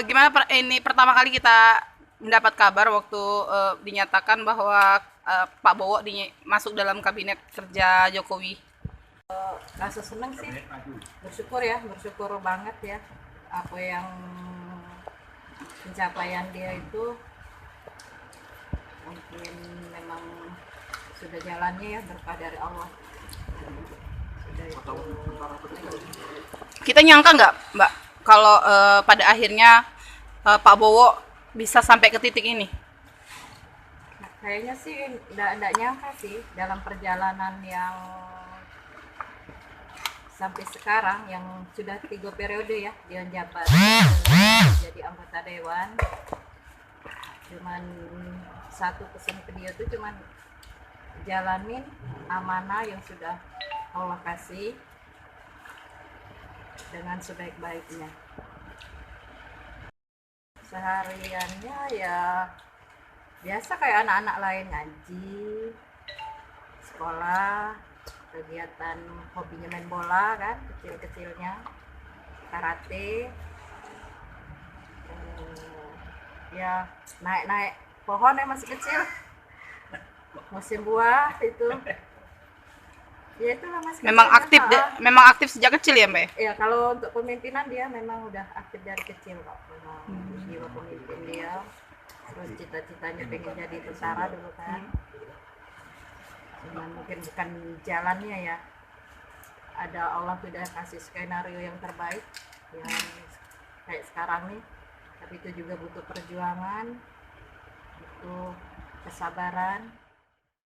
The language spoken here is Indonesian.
Gimana ini pertama kali kita mendapat kabar waktu dinyatakan bahwa Pak Bowo masuk dalam kabinet kerja Jokowi. Rasa seneng sih, bersyukur ya, bersyukur banget ya. Apa yang pencapaian dia itu mungkin memang sudah jalannya ya, berkah dari Allah. Sudah itu. Kita nyangka nggak, Mbak, kalau pada akhirnya Pak Bowo bisa sampai ke titik ini? Nah, kayaknya sih enggak nyangka sih dalam perjalanan yang sampai sekarang yang sudah 3 periode ya dia jabat jadi anggota dewan. Cuman satu pesan ke dia tuh cuman jalanin amanah yang sudah Allah kasih dengan sebaik-baiknya. Sehariannya ya biasa kayak anak-anak lain, ngaji, sekolah, kegiatan hobinya main bola kan, kecil-kecilnya karate, ya naik-naik pohon ya masih kecil, musim buah itu ya itulah masih kecil. Memang aktif sejak kecil ya, Mbak? Ya kalau untuk pemimpinan dia memang udah aktif dari kecil kok, memang jiwa pemimpin dia. Terus cita-citanya pengen jadi tentara dulu kan, cuman mungkin bukan jalannya ya, ada Allah sudah kasih skenario yang terbaik yang kayak sekarang nih, tapi itu juga butuh perjuangan, butuh kesabaran.